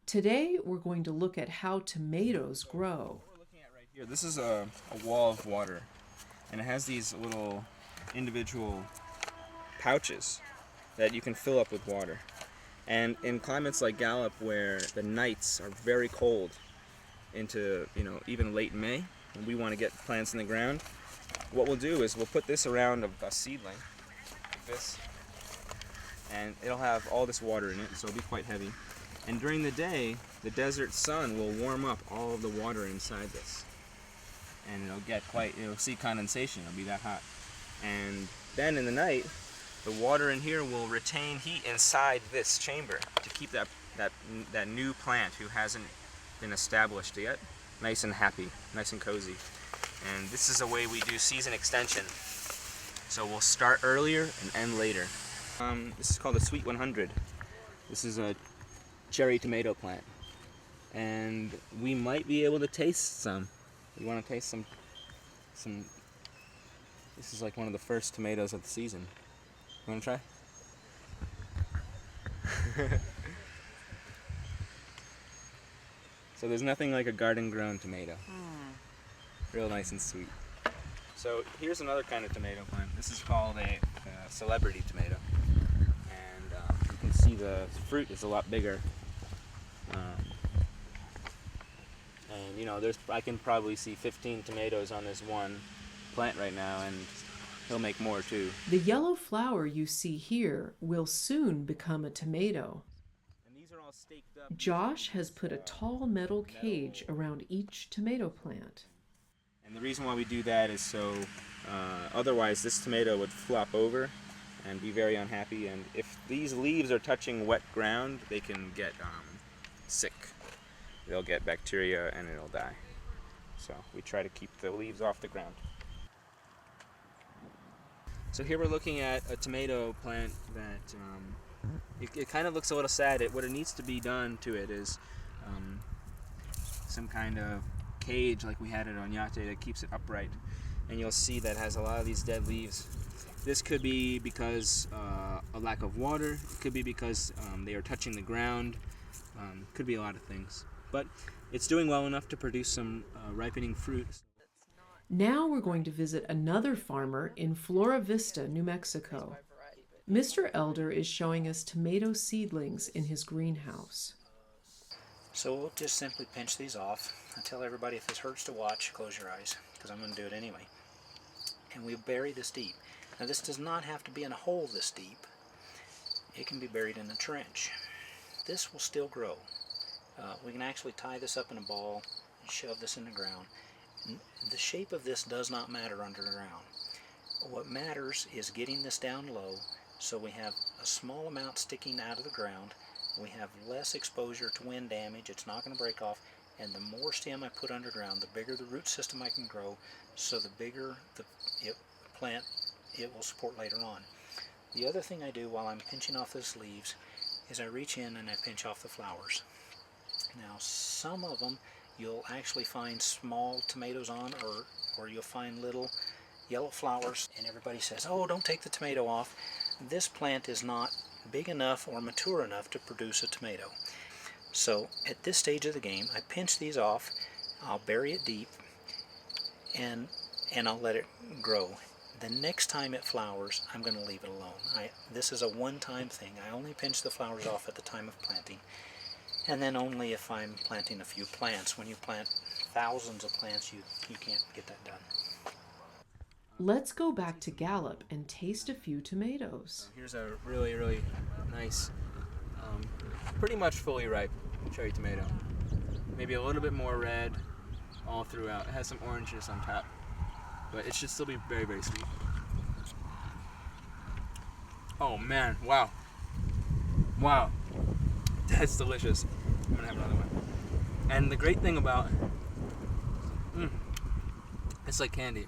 Today, we're going to look at how tomatoes grow. What we're looking at right here, this is a wall of water, and it has these little individual pouches that you can fill up with water. And in climates like Gallup, where the nights are very cold into, even late May, when we want to get plants in the ground, what we'll do is we'll put this around a seedling, like this, and it'll have all this water in it, so it'll be quite heavy. And during the day, the desert sun will warm up all of the water inside this. And you'll see condensation, it'll be that hot. And then in the night, the water in here will retain heat inside this chamber to keep that new plant who hasn't been established yet nice and happy, nice and cozy. And this is a way we do season extension. So we'll start earlier and end later. This is called a Sweet 100. This is a cherry tomato plant. And we might be able to taste some. You want to taste some? This is like one of the first tomatoes of the season. You want to try? So there's nothing like a garden-grown tomato. Real nice and sweet. So here's another kind of tomato plant. This is called a celebrity tomato. And you can see the fruit is a lot bigger. And I can probably see 15 tomatoes on this one plant right now, and he'll make more too. The yellow flower you see here will soon become a tomato. And these are all staked up. Josh has put a tall metal cage around each tomato plant. And the reason why we do that is so otherwise this tomato would flop over and be very unhappy. And if these leaves are touching wet ground, they can get sick. They'll get bacteria and it'll die. So we try to keep the leaves off the ground. So here we're looking at a tomato plant that it kind of looks a little sad. What it needs to be done to it is some kind of cage like we had at Oñate that keeps it upright. And you'll see that has a lot of these dead leaves. This could be because a lack of water. It could be because they are touching the ground. Could be a lot of things. But it's doing well enough to produce some ripening fruit. Now we're going to visit another farmer in Flora Vista, New Mexico. Mr. Elder is showing us tomato seedlings in his greenhouse. So we'll just simply pinch these off. I tell everybody if this hurts to watch, close your eyes, because I'm going to do it anyway. And we'll bury this deep. Now this does not have to be in a hole this deep. It can be buried in a trench. This will still grow. We can actually tie this up in a ball and shove this in the ground. The shape of this does not matter underground. What matters is getting this down low so we have a small amount sticking out of the ground. We have less exposure to wind damage. It's not going to break off. And the more stem I put underground, the bigger the root system I can grow, so the bigger the plant it will support later on. The other thing I do while I'm pinching off those leaves is I reach in and I pinch off the flowers. Now some of them you'll actually find small tomatoes on, or you'll find little yellow flowers, and everybody says, oh, don't take the tomato off. This plant is not big enough or mature enough to produce a tomato. So at this stage of the game, I pinch these off, I'll bury it deep, and I'll let it grow. The next time it flowers, I'm going to leave it alone. This is a one-time thing. I only pinch the flowers off at the time of planting, and then only if I'm planting a few plants. When you plant thousands of plants, you can't get that done. Let's go back to Gallup and taste a few tomatoes. Here's a really, really nice, pretty much fully ripe cherry tomato. Maybe a little bit more red all throughout. It has some oranges on top, but it should still be very, very sweet. Oh man, wow. Wow. That's delicious. I'm gonna have another one. And the great thing about it's like candy.